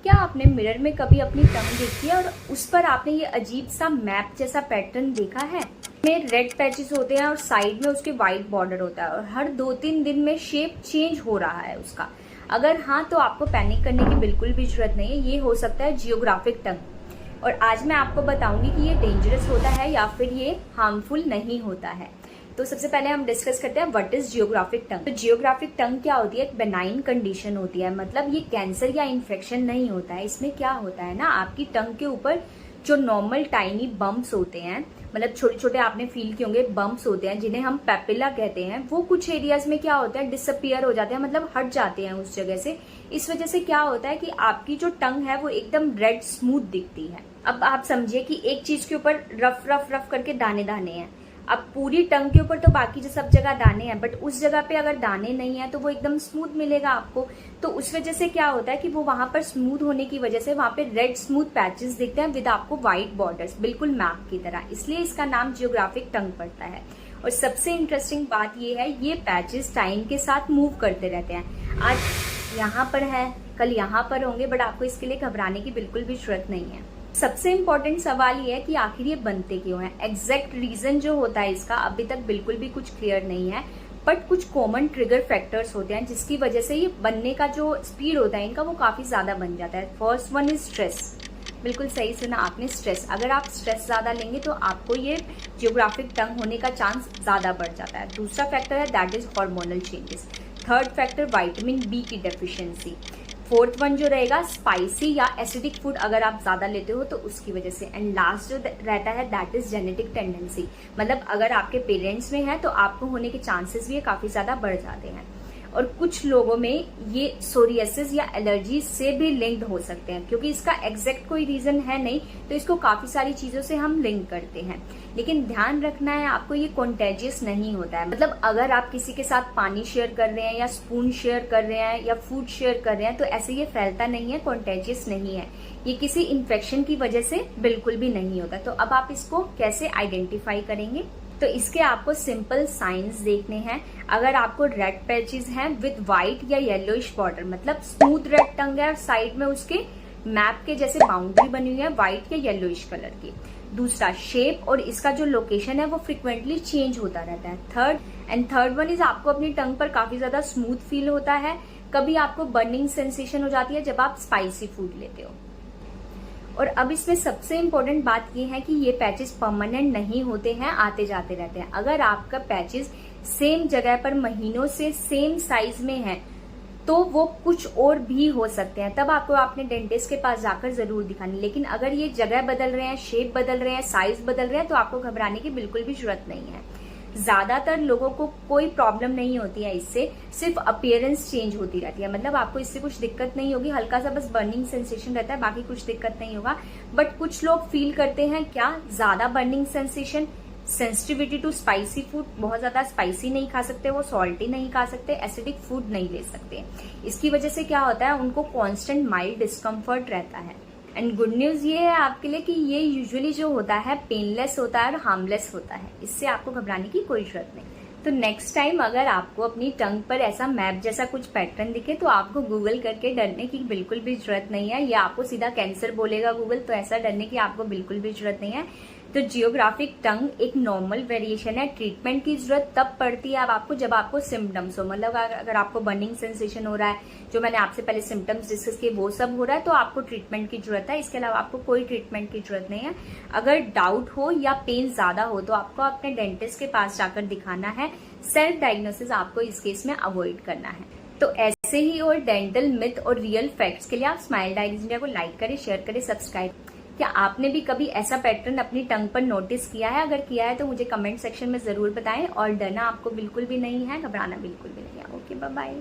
क्या आपने मिरर में कभी अपनी टंग देखी है और उस पर आपने ये अजीब सा मैप जैसा पैटर्न देखा है? में रेड पैचेस होते हैं और साइड में उसके व्हाइट बॉर्डर होता है और हर 2-3 दिन में शेप चेंज हो रहा है उसका। अगर हाँ, तो आपको पैनिक करने की बिल्कुल भी जरूरत नहीं है। ये हो सकता है जियोग्राफिक टंग। और आज मैं आपको बताऊंगी कि ये डेंजरस होता है या फिर ये हार्मफुल नहीं होता है। तो सबसे पहले हम डिस्कस करते हैं व्हाट इज जियोग्राफिक टंग। तो जियोग्राफिक टंग क्या होती है? एक बेनाइन कंडीशन होती है, मतलब ये कैंसर या इन्फेक्शन नहीं होता है। इसमें क्या होता है ना, आपकी टंग के ऊपर जो नॉर्मल टाइनी बम्प्स होते हैं, मतलब छोटे छोटे आपने फील किए होंगे बम्प्स होते हैं जिन्हें हम पेपिला कहते हैं, वो कुछ एरियाज में क्या होता है डिसअपियर हो जाते हैं, मतलब हट जाते हैं उस जगह से। इस वजह से क्या होता है कि आपकी जो टंग है वो एकदम रेड स्मूथ दिखती है। अब आप समझिए कि एक चीज के ऊपर रफ रफ रफ करके दाने दाने हैं। अब पूरी टंग के ऊपर तो बाकी जो सब जगह दाने हैं, बट उस जगह पे अगर दाने नहीं है तो वो एकदम स्मूथ मिलेगा आपको। तो उस वजह से क्या होता है कि वो वहां पर स्मूथ होने की वजह से वहां पे रेड स्मूथ पैचेस दिखते हैं विद आपको व्हाइट बॉर्डर्स, बिल्कुल मैप की तरह। इसलिए इसका नाम जियोग्राफिक टंग पड़ता है। और सबसे इंटरेस्टिंग बात ये है, ये पैचेस टाइम के साथ मूव करते रहते हैं। आज यहाँ पर है, कल यहाँ पर होंगे, बट आपको इसके लिए घबराने की बिल्कुल भी जरूरत नहीं है। सबसे इम्पोर्टेंट सवाल ये है कि आखिर ये बनते क्यों हैं। एग्जैक्ट रीजन जो होता है इसका अभी तक बिल्कुल भी कुछ क्लियर नहीं है, बट कुछ कॉमन ट्रिगर फैक्टर्स होते हैं जिसकी वजह से ये बनने का जो स्पीड होता है इनका वो काफी ज्यादा बन जाता है। First one is stress. बिल्कुल सही सुना आपने, स्ट्रेस। अगर आप स्ट्रेस ज्यादा लेंगे तो आपको ये जियोग्राफिक टंग होने का चांस ज्यादा बढ़ जाता है। दूसरा फैक्टर है that is hormonal changes. Third factor vitamin B की डेफिशिएंसी। फोर्थ वन जो रहेगा स्पाइसी या एसिडिक फूड अगर आप ज्यादा लेते हो तो उसकी वजह से। एंड लास्ट जो रहता है दैट इज जेनेटिक टेंडेंसी, मतलब अगर आपके पेरेंट्स में है तो आपको होने के चांसेस भी काफी ज्यादा बढ़ जाते हैं। और कुछ लोगों में ये सोरियासिस या एलर्जी से भी लिंक्ड हो सकते हैं, क्योंकि इसका एग्जैक्ट कोई रीजन है नहीं, तो इसको काफी सारी चीजों से हम लिंक करते हैं। लेकिन ध्यान रखना है आपको, ये कॉन्टेजियस नहीं होता है। मतलब अगर आप किसी के साथ पानी शेयर कर रहे हैं या स्पून शेयर कर रहे हैं या फूड शेयर कर रहे हैं तो ऐसे ये फैलता नहीं है, कॉन्टेजियस नहीं है। ये किसी इन्फेक्शन की वजह से बिल्कुल भी नहीं होता। तो अब आप इसको कैसे आइडेंटिफाई करेंगे? तो इसके आपको सिंपल साइंस देखने हैं। अगर आपको रेड पैचेस हैं विद व्हाइट या येलोइश बॉर्डर, मतलब स्मूथ रेड टंग है और साइड में उसके मैप के जैसे बाउंड्री बनी हुई है व्हाइट या येलोइश कलर की। दूसरा, शेप और इसका जो लोकेशन है वो फ्रिक्वेंटली चेंज होता रहता है। थर्ड वन इज आपको अपनी टंग पर काफी ज्यादा स्मूथ फील होता है। कभी आपको बर्निंग सेंसेशन हो जाती है जब आप स्पाइसी फूड लेते हो। और अब इसमें सबसे इम्पोर्टेंट बात यह है कि ये पैचेस परमानेंट नहीं होते हैं, आते जाते रहते हैं। अगर आपका पैचेस सेम जगह पर महीनों से सेम साइज में है तो वो कुछ और भी हो सकते हैं, तब आपको अपने डेंटिस्ट के पास जाकर जरूर दिखानी। लेकिन अगर ये जगह बदल रहे हैं, शेप बदल रहे हैं, साइज बदल रहे हैं तो आपको घबराने की बिल्कुल भी जरूरत नहीं है। ज्यादातर लोगों को कोई प्रॉब्लम नहीं होती है इससे, सिर्फ अपीयरेंस चेंज होती रहती है। मतलब आपको इससे कुछ दिक्कत नहीं होगी, हल्का सा बस बर्निंग सेंसेशन रहता है, बाकी कुछ दिक्कत नहीं होगा। बट कुछ लोग फील करते हैं क्या, ज्यादा burning sensation, sensitivity to spicy food, बहुत ज्यादा स्पाइसी नहीं खा सकते, वो सॉल्टी नहीं खा सकते, एसिडिक फूड नहीं ले सकते। इसकी वजह से क्या होता है, उनको कॉन्स्टेंट माइल्ड डिस्कम्फर्ट रहता है। एंड गुड न्यूज ये है आपके लिए कि ये यूजुअली जो होता है पेनलेस होता है और हार्मलेस होता है, इससे आपको घबराने की कोई जरूरत नहीं। तो नेक्स्ट टाइम अगर आपको अपनी टंग पर ऐसा मैप जैसा कुछ पैटर्न दिखे तो आपको गूगल करके डरने की बिल्कुल भी जरूरत नहीं है, या आपको सीधा कैंसर बोलेगा गूगल, तो ऐसा डरने की आपको बिल्कुल भी जरूरत नहीं है। तो जियोग्राफिक टंग एक नॉर्मल वेरिएशन है। ट्रीटमेंट की जरूरत तब पड़ती है अब आपको जब आपको सिम्टम्स हो, मतलब अगर आपको बर्निंग सेंसेशन हो रहा है, जो मैंने आपसे पहले सिम्टम्स डिस्कस किए वो सब हो रहा है, तो आपको ट्रीटमेंट की जरूरत है। इसके अलावा आपको कोई ट्रीटमेंट की जरूरत नहीं है। अगर डाउट हो या पेन ज्यादा हो तो आपको अपने डेंटिस्ट के पास जाकर दिखाना है। सेल्फ डायग्नोसिस आपको इस केस में अवॉइड करना है। तो ऐसे ही और डेंटल मिथ और रियल फैक्ट्स के लिए आप स्माइल डायरीज इंडिया को लाइक करें, शेयर करें, सब्सक्राइब। क्या आपने भी कभी ऐसा पैटर्न अपनी टंग पर नोटिस किया है? अगर किया है तो मुझे कमेंट सेक्शन में जरूर बताएं। और डरना आपको बिल्कुल भी नहीं है, घबराना बिल्कुल भी नहीं है। Okay, bye bye.